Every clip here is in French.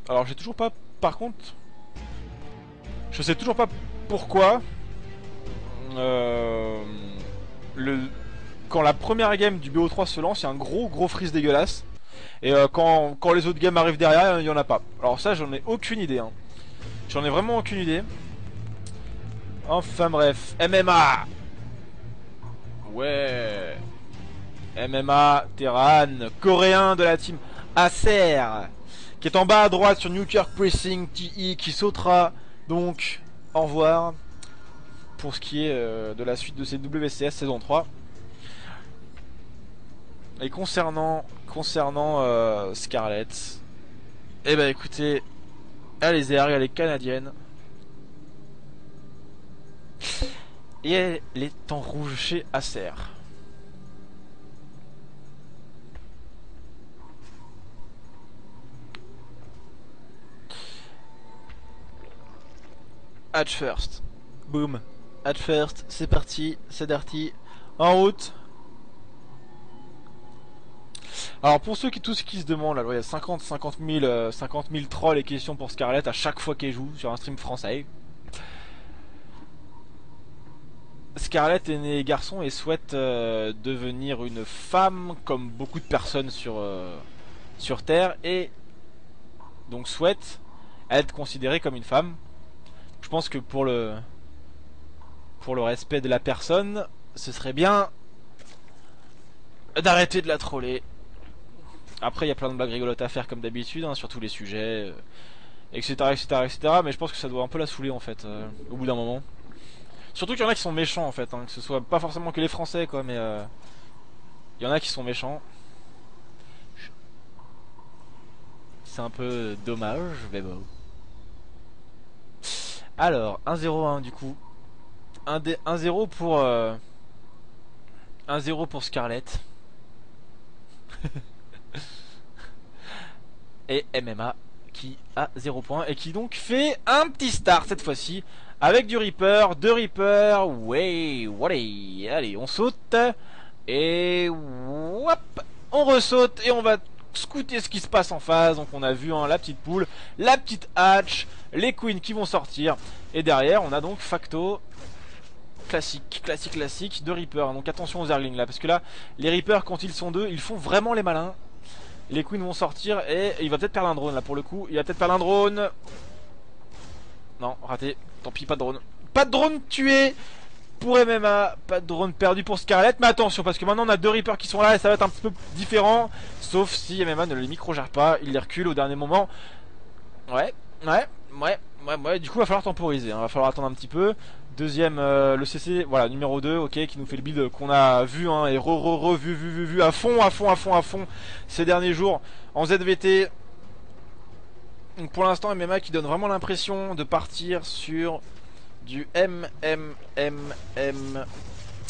Alors j'ai toujours pas, par contre, je sais toujours pas pourquoi le quand la première game du BO3 se lance, il y a un gros freeze dégueulasse. Et quand les autres games arrivent derrière, il y en a pas. Alors ça, j'en ai aucune idée. Hein. J'en ai vraiment aucune idée. Enfin bref, MMA. Ouais. MMA, Terran, coréen de la team Acer, qui est en bas à droite sur Newkirk Pressing TI, qui sautera. Donc, au revoir pour ce qui est de la suite de ces WCS saison 3. Et concernant Scarlett, eh ben écoutez, elle est canadienne. Et elle est en rouge chez Acer. Hatch first. Boom. Hatch first, c'est parti, c'est dirty. En route. Alors pour ceux tous qui se demandent, là, il y a 50 000 trolls et questions pour Scarlett à chaque fois qu'elle joue sur un stream français. Scarlett est née garçon et souhaite devenir une femme comme beaucoup de personnes sur Terre, et donc souhaite être considérée comme une femme. Je pense que pour le respect de la personne, ce serait bien d'arrêter de la troller. Après il y a plein de blagues rigolotes à faire comme d'habitude hein, sur tous les sujets, etc., mais je pense que ça doit un peu la saouler en fait, au bout d'un moment. Surtout qu'il y en a qui sont méchants en fait, hein, que ce soit pas forcément que les Français quoi, mais il y en a qui sont méchants. C'est un peu dommage, mais bon. Alors, 1-0-1 du coup. 1-0 pour 1-0 pour Scarlett. Et MMA qui a 0 points et qui donc fait un petit start cette fois-ci avec du Reaper, 2 Reaper. Ouais, allez, on saute et hop, on ressaute et on va scouter ce qui se passe en face. Donc on a vu hein, la petite poule, la petite hatch, les queens qui vont sortir et derrière on a donc Facto. Classique de Reaper. Donc attention aux Zerglings là, parce que là les Reapers quand ils sont deux ils font vraiment les malins. Les queens vont sortir et il va peut-être perdre un drone là pour le coup. Il va peut-être perdre un drone. Non, raté. Tant pis, pas de drone. Pas de drone tué pour MMA. Pas de drone perdu pour Scarlett. Mais attention, parce que maintenant on a 2 Reapers qui sont là et ça va être un petit peu différent. Sauf si MMA ne les micro-gère pas. Il les recule au dernier moment. Ouais. Du coup, il va falloir temporiser. Hein. Va falloir attendre un petit peu. Deuxième, le CC, voilà, numéro 2, ok, qui nous fait le build qu'on a vu, hein, et vu à fond ces derniers jours en ZVT. Donc pour l'instant, MMA qui donne vraiment l'impression de partir sur du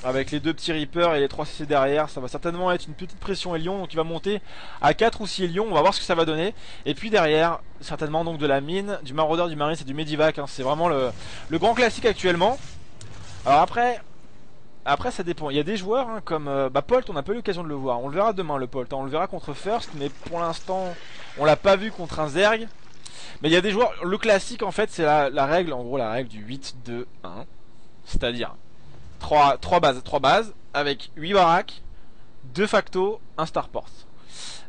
avec les 2 petits Reapers et les 3 CC derrière. Ça va certainement être une petite pression Hélion, donc il va monter à 4 ou 6 Hélions, on va voir ce que ça va donner. Et puis derrière, certainement donc de la mine, du Maraudeur, du Marine, c'est du Medivac, hein. C'est vraiment le grand classique actuellement. Alors après ça dépend, il y a des joueurs hein, comme Polt, on n'a pas eu l'occasion de le voir. On le verra demain le Polt, hein. On le verra contre First, mais pour l'instant on l'a pas vu contre un Zerg. Mais il y a des joueurs, le classique en fait c'est la règle, en gros la règle du 8-2-1. C'est-à-dire 3 bases avec 8 baraques, 2 Facto, 1 starport.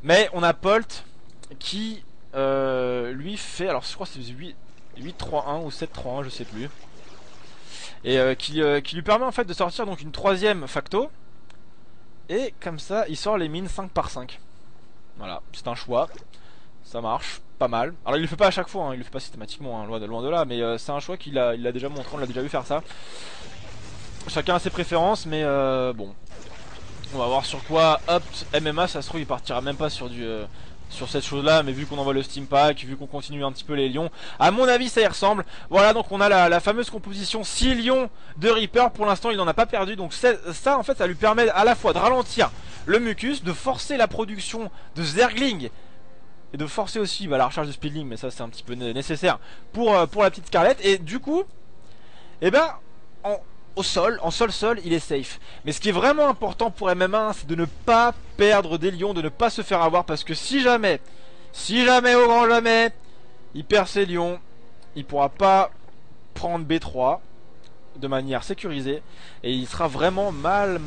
Mais on a Polt qui lui fait, alors je crois que c'est 8-3-1 ou 7-3-1, je sais plus. Et qui lui permet en fait de sortir donc une 3ème Facto. Et comme ça il sort les mines 5 par 5. Voilà, c'est un choix. Ça marche, pas mal. Alors il le fait pas à chaque fois, hein, il le fait pas systématiquement, hein, loin de là. Mais c'est un choix qu'il a déjà montré, on l'a déjà vu faire ça. Chacun a ses préférences, mais bon. On va voir sur quoi opt MMA, ça se trouve il partira même pas sur sur cette chose là, mais vu qu'on envoie le Steam Pack, vu qu'on continue un petit peu les lions, à mon avis ça y ressemble. Voilà, donc on a la fameuse composition 6 lions de Reaper. Pour l'instant il n'en a pas perdu, donc ça en fait ça lui permet à la fois de ralentir le mucus, de forcer la production de Zergling et de forcer aussi la recharge de Speedling, mais ça c'est un petit peu nécessaire pour la petite Scarlett. Et du coup, eh ben au sol, en sol-sol, il est safe. Mais ce qui est vraiment important pour MMA, c'est de ne pas perdre des lions, de ne pas se faire avoir. Parce que si jamais, au grand jamais, il perd ses lions, il pourra pas prendre B3 de manière sécurisée. Et il sera vraiment mal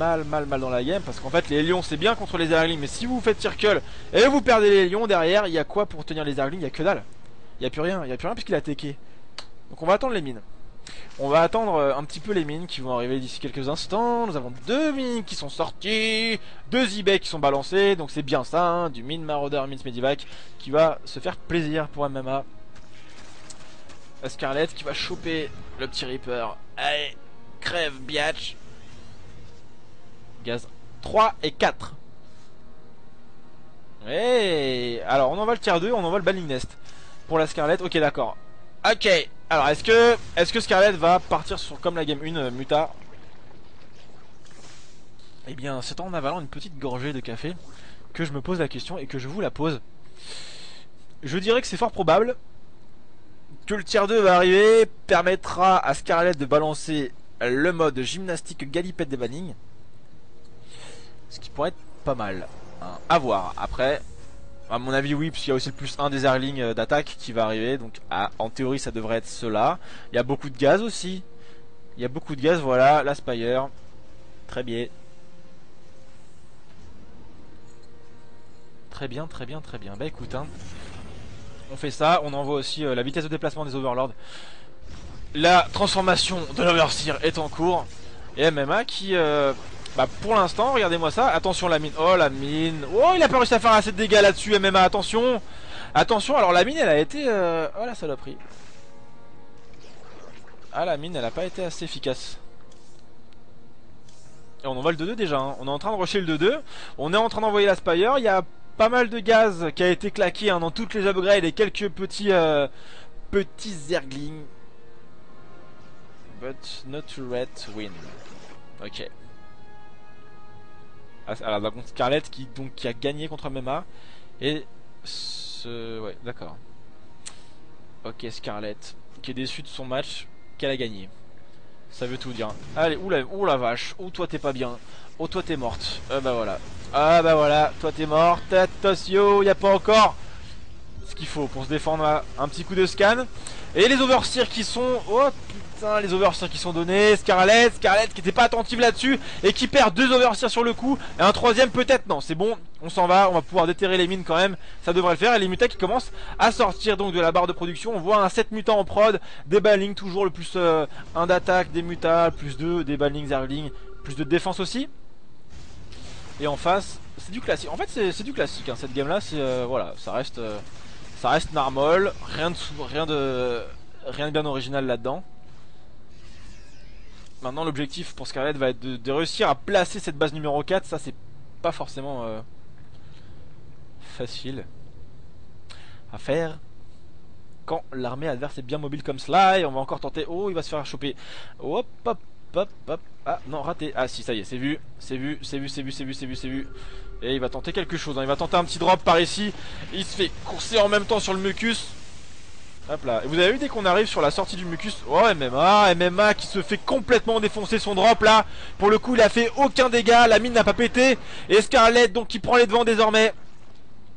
dans la game. Parce qu'en fait, les lions, c'est bien contre les Zerglings. Mais si vous faites circle et vous perdez les lions, derrière, il y a quoi pour tenir les Zerglings? Il y a que dalle. Il n'y a plus rien, puisqu'il a TK. Donc on va attendre les mines. On va attendre un petit peu les mines qui vont arriver d'ici quelques instants. Nous avons 2 mines qui sont sorties, 2 eBay qui sont balancés. Donc c'est bien ça, hein, du mine Marauder, mine Medivac qui va se faire plaisir pour MMA. Scarlett qui va choper le petit Reaper. Allez, crève biatch. Gaz 3 et 4. Et alors on envoie le tier 2, on envoie le Banning Nest. Pour la Scarlett, ok d'accord. Ok, alors est-ce que Scarlett va partir sur comme la game 1 Muta? Eh bien c'est en avalant une petite gorgée de café que je me pose la question et que je vous la pose. Je dirais que c'est fort probable que le tier 2 va arriver, permettra à Scarlett de balancer le mode gymnastique galipette des bannings. Ce qui pourrait être pas mal, hein, à voir. Après, à mon avis oui, parce qu'il y a aussi le plus 1 des Zerglings d'attaque qui va arriver. Donc en théorie ça devrait être cela. Il y a beaucoup de gaz aussi. Il y a beaucoup de gaz, voilà, la Spire. Très bien. Très bien. Bah écoute, hein, on fait ça, on envoie aussi la vitesse de déplacement des Overlords. La transformation de l'Overseer est en cours. Et MMA qui... bah pour l'instant, regardez-moi ça. Attention la mine. Oh la mine. Oh il a pas réussi à faire assez de dégâts là-dessus MMA. Attention. Attention. Alors la mine elle a été... Oh la saloperie. Ah la mine elle a pas été assez efficace. Et on envoie le 2-2 déjà, hein. On est en train de rusher le 2-2. On est en train d'envoyer la Spire. Il y a pas mal de gaz qui a été claqué, hein, dans toutes les upgrades. Et quelques petits Zerglings. But not to red win. Ok. Alors par contre Scarlett qui a gagné contre MMA. Et ouais d'accord. Ok Scarlett qui est déçue de son match qu'elle a gagné. Ça veut tout dire. Allez, oula vache. Oh toi t'es pas bien. Oh toi t'es morte. Bah voilà. Ah bah voilà, toi t'es morte. Attention, y a pas encore ce qu'il faut pour se défendre. Un petit coup de scan. Et les overseers qui sont... Oh putain, les overseers qui sont donnés. Scarlett qui était pas attentive là-dessus et qui perd 2 overseers sur le coup. Et un troisième peut-être. Non, c'est bon, on s'en va. On va pouvoir déterrer les mines quand même. Ça devrait le faire. Et les mutas qui commencent à sortir donc de la barre de production. On voit un 7 mutants en prod. Des ballings toujours le plus 1 d'attaque. Des mutas, plus 2. Des ballings, zerglings. Plus de défense aussi. Et en face, c'est du classique. En fait, c'est du classique, hein. Cette game là, c'est voilà, ça reste normal, rien de bien original là-dedans. Maintenant, l'objectif pour Scarlett va être de réussir à placer cette base numéro 4. Ça, c'est pas forcément facile à faire quand l'armée adverse est bien mobile comme cela. Et on va encore tenter. Oh, il va se faire choper. Hop, hop. Hop. Ah non, raté. Ah si, ça y est, c'est vu. C'est vu. Et il va tenter quelque chose, hein. Il va tenter un petit drop par ici. Il se fait courser en même temps sur le mucus. Hop là. Et vous avez vu dès qu'on arrive sur la sortie du mucus. Oh MMA qui se fait complètement défoncer son drop là. Pour le coup il a fait aucun dégât. La mine n'a pas pété. Et Scarlett donc qui prend les devants désormais.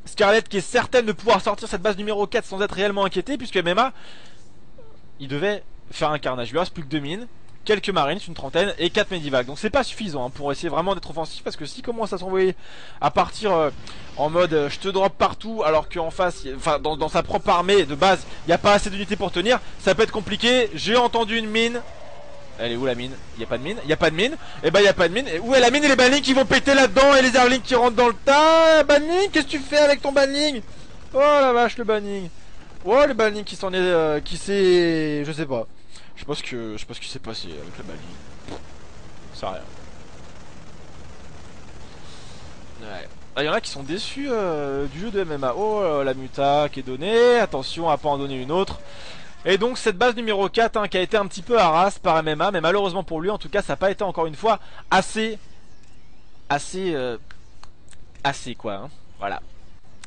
Scarlett qui est certaine de pouvoir sortir cette base numéro 4 sans être réellement inquiété. Puisque MMA il devait faire un carnage. Il lui reste plus que 2 mines, quelques marines, une trentaine et 4 medivacs. Donc c'est pas suffisant, hein, pour essayer vraiment d'être offensif. Parce que s'il commence à s'envoyer à partir en mode je te drop partout, alors qu'en face, enfin dans sa propre armée de base, il n'y a pas assez d'unités pour tenir, ça peut être compliqué. J'ai entendu une mine. Elle est où la mine? Il n'y a pas de mine. Il y a pas de mine. Et bah il n'y a pas de mine. Et où est la mine? Et les bannings qui vont péter là-dedans. Et les zerglings qui rentrent dans le tas. Banning, qu'est-ce que tu fais avec ton banning? Oh la vache, le banning. Oh le banning qui s'en est... qui s'est... Je sais pas. Je sais pas ce qui s'est passé avec le banning. Ça rien. Ouais. Ah, y en a qui sont déçus du jeu de MMA. Oh la muta qui est donnée. Attention à pas en donner une autre. Et donc cette base numéro 4, hein, qui a été un petit peu harasse par MMA. Mais malheureusement pour lui en tout cas ça n'a pas été encore une fois assez quoi, hein. Voilà.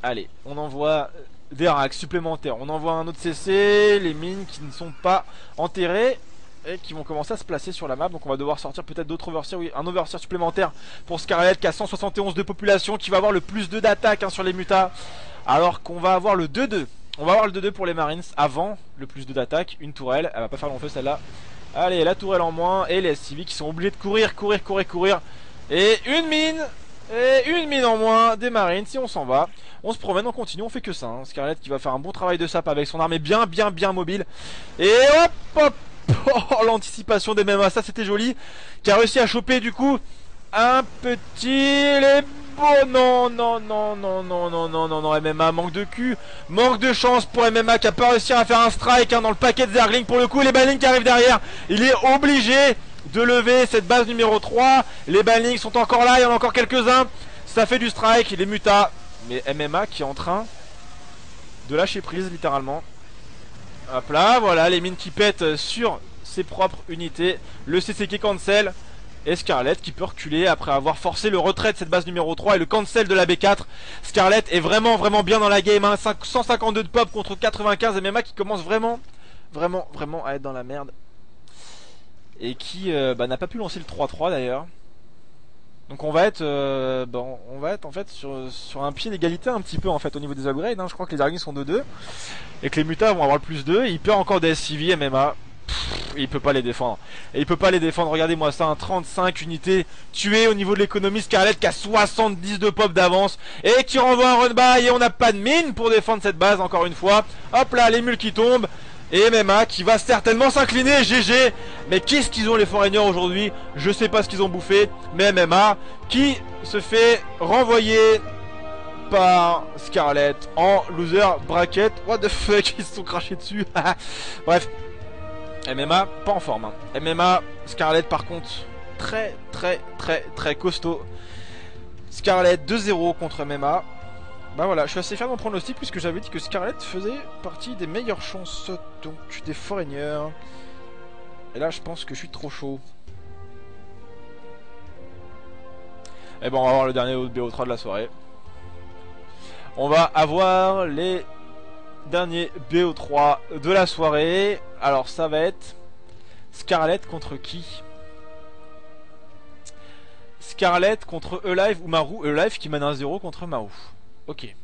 Allez, on envoie des racks supplémentaires. On envoie un autre CC. Les mines qui ne sont pas enterrées. et qui vont commencer à se placer sur la map. Donc on va devoir sortir peut-être d'autres overseers. Oui, un overseer supplémentaire pour Scarlet qui a 171 de population, qui va avoir le plus 2 d'attaque sur les mutas. Alors qu'on va avoir le 2-2. On va avoir le 2-2 pour les Marines avant le plus 2 d'attaque. Une tourelle, elle va pas faire long feu celle-là. Allez, la tourelle en moins. Et les SCV qui sont obligés de courir. Et une mine. Et une mine en moins des Marines. Si on s'en va, on se promène, on continue, on fait que ça, hein. Scarlet qui va faire un bon travail de sap avec son armée bien mobile. Et hop. Oh, l'anticipation des MMA, ça c'était joli. Qui a réussi à choper du coup un petit... Les beaux... Non, MMA manque de cul. Manque de chance pour MMA qui a pas réussi à faire un strike, hein, dans le paquet de Zergling. Pour le coup, les Banlings qui arrivent derrière, il est obligé de lever cette base numéro 3. Les Banlings sont encore là, il y en a encore quelques-uns. Ça fait du strike, les mutas. Mais MMA qui est en train de lâcher prise littéralement. Hop là, voilà, les mines qui pètent sur ses propres unités. Le CCK cancel. Et Scarlet qui peut reculer après avoir forcé le retrait de cette base numéro 3 et le cancel de la B4. Scarlet est vraiment bien dans la game, hein. 152 de pop contre 95. Et MMA qui commence vraiment à être dans la merde. Et qui n'a pas pu lancer le 3-3 d'ailleurs. Donc on va être en fait sur un pied d'égalité un petit peu en fait au niveau des upgrades, hein. Je crois que les Zerglings sont 2-2 et que les mutas vont avoir le plus 2. Il perd encore des SCV MMA. Il peut pas les défendre. Et il peut pas les défendre. Regardez-moi ça, 35 unités tuées au niveau de l'économie. Scarlet qui a 70 de pop d'avance et qui renvoie un run by. Et on n'a pas de mine pour défendre cette base encore une fois. Hop là, les mules qui tombent. Et MMA qui va certainement s'incliner. GG. Mais qu'est-ce qu'ils ont les Foreigners aujourd'hui? Je sais pas ce qu'ils ont bouffé. Mais MMA qui se fait renvoyer par Scarlet en loser bracket. What the fuck, ils se sont crachés dessus. Bref, MMA pas en forme, hein. MMA, Scarlet par contre très costaud. Scarlet 2-0 contre MMA. Bah voilà, je suis assez fier d'en prendre aussi puisque j'avais dit que Scarlet faisait partie des meilleures chances donc des Foreigners. Et là je pense que je suis trop chaud. Et bon, on va avoir le dernier BO3 de la soirée. On va avoir les derniers BO3 de la soirée. Alors ça va être Scarlet contre qui? Scarlet contre Elive ou Maru. Elive qui mène 1-0 contre Maru. Ok.